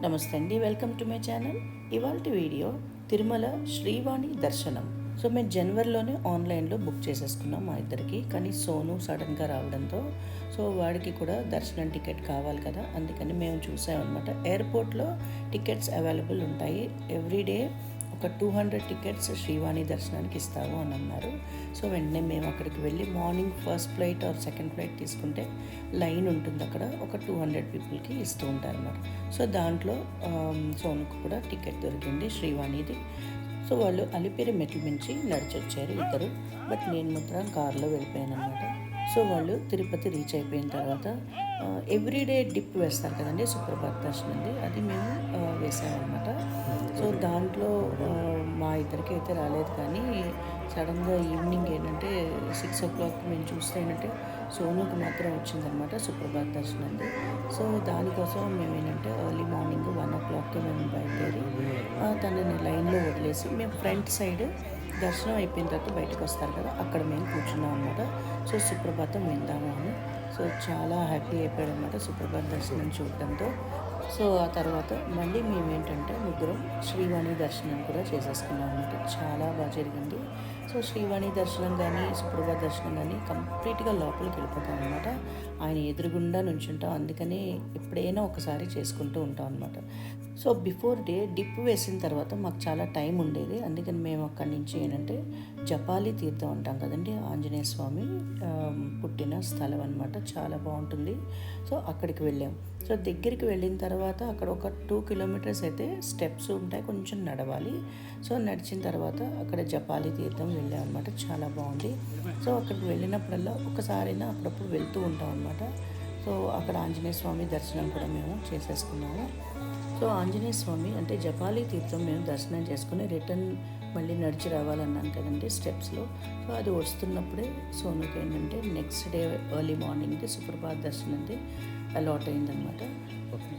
నమస్తే అండి, welcome to my channel. ఇవాల్టి వీడియో తిరుమల శ్రీవాణి దర్శనం. సో మేము జనవరిలోనే ఆన్లైన్లో బుక్ చేసేసుకున్నాం మా ఇద్దరికి. కానీ సోను సడన్గా రావడంతో వాడికి కూడా దర్శనం టికెట్ కావాలి కదా, అందుకని మేము చూసామన్నమాట. ఎయిర్పోర్ట్లో టికెట్స్ అవైలబుల్ ఉంటాయి. ఎవ్రీడే ఒక 200 టికెట్స్ శ్రీవాణి దర్శనానికి ఇస్తాము అని అన్నారు. సో వెంటనే మేము అక్కడికి వెళ్ళి morning first flight are second flight తీసుకుంటే లైన్ ఉంటుంది, అక్కడ ఒక 200 పీపుల్కి ఇస్తూ ఉంటారు అన్నమాట. సో దాంట్లో సోనుకు కూడా టికెట్ దొరికింది శ్రీవాణిది. సో వాళ్ళు అలిపిరి మెట్లు మించి నడిచొచ్చారు ఇద్దరు, బట్ నేను మాత్రం కార్లో వెళ్ళిపోయాను అనమాట. సో వాళ్ళు తిరుపతి రీచ్ అయిపోయిన తర్వాత ఎవ్రీడే డిప్ వేస్తారు కదండి, సుప్రభాత్ దర్శనంది, అది మేము వేసామన్నమాట. సో దాంట్లో మా ఇద్దరికి అయితే రాలేదు, కానీ సడన్గా ఈవినింగ్ ఏంటంటే 6 o'clock మేము చూస్తే ఏంటంటే సోనుకు మాత్రం వచ్చిందనమాట సుప్రభాత్ దర్శనంది. సో దానికోసం మేము ఏంటంటే ఎర్లీ మార్నింగ్ 1 o'clock మేము బయలుదేరి తనని లైన్లో వదిలేసి మేము ఫ్రంట్ సైడ్ దర్శనం అయిపోయిన తర్వాత బయటకు వస్తారు కదా, అక్కడ మేము కూర్చున్నాం అనమాట. సో సుప్రభాతం విందాము అని. సో చాలా హ్యాపీ అయిపోయాడు అనమాట సుప్రభాత్ దర్శనం చూడడంతో. సో ఆ తర్వాత మళ్ళీ మేము ఏంటంటే ముగ్గురం శ్రీవాణి దర్శనం కూడా చేసేసుకున్నాం అనమాట. చాలా బాగా జరిగింది. సో శ్రీవాణి దర్శనం కానీ సుప్రభాత్ దర్శనం కానీ కంప్లీట్గా లోపలికి వెళ్ళిపోతాం అనమాట. ఆయన ఎదురుగుండా నుంచుంటాం, అందుకని ఎప్పుడైనా ఒకసారి చేసుకుంటూ ఉంటాం అనమాట. సో బిఫోర్ డే డిప్ వేసిన తర్వాత మాకు చాలా టైం ఉండేది, అందుకని మేము అక్కడి నుంచి ఏంటంటే జపాలి తీర్థం అంటాం కదండి, ఆంజనేయ స్వామి పుట్టిన స్థలం అనమాట. చాలా బాగుంటుంది. సో అక్కడికి వెళ్ళాం. సో దగ్గరికి వెళ్ళిన తర్వాత అక్కడ ఒక 2 kilometers అయితే స్టెప్స్ ఉంటాయి, కొంచెం నడవాలి. సో నడిచిన తర్వాత అక్కడ జపాలి తీర్థం వెళ్ళాం అనమాట. చాలా బాగుంది. సో అక్కడికి వెళ్ళినప్పుడల్లా ఒకసారైనా అప్పుడప్పుడు వెళ్తూ ఉంటాం అనమాట. సో అక్కడ ఆంజనేయ స్వామి దర్శనం కూడా మేము చేసేసుకున్నాము. సో ఆంజనేయ స్వామి అంటే జపాలి తీర్థం మేము దర్శనం చేసుకుని రిటర్న్ మళ్ళీ నడిచి రావాలన్నాను కదండి స్టెప్స్లో. సో అది వస్తున్నప్పుడే సోనుకి ఏంటంటే నెక్స్ట్ డే ఎర్లీ మార్నింగ్కి సుప్రభాత్ దర్శనంది అలాట్ అయిందనమాట.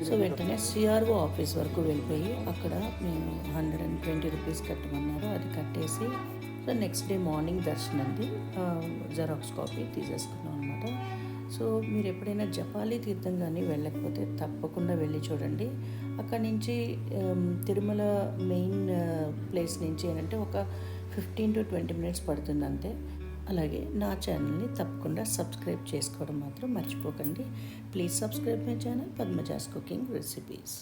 సో వెంటనే సిఆర్ఓ ఆఫీస్ వరకు వెళ్ళిపోయి అక్కడ మేము 120 రూపీస్ కట్టమన్నారు, అది కట్టేసి సో నెక్స్ట్ డే మార్నింగ్ దర్శనంది జెరాక్స్ కాపీ తీసేసుకున్నాం అనమాట. సో మీరు ఎప్పుడైనా జపాలి తీర్థం కానీ వెళ్ళకపోతే తప్పకుండా వెళ్ళి చూడండి. అక్కడి నుంచి తిరుమల మెయిన్ ప్లేస్ నుంచి ఏంటంటే ఒక 15 to 20 minutes పడుతుంది అంతే. అలాగే నా ఛానల్ని తప్పకుండా సబ్స్క్రైబ్ చేసుకోవడం మాత్రం మర్చిపోకండి. Please subscribe my channel Padmaja's cooking recipes.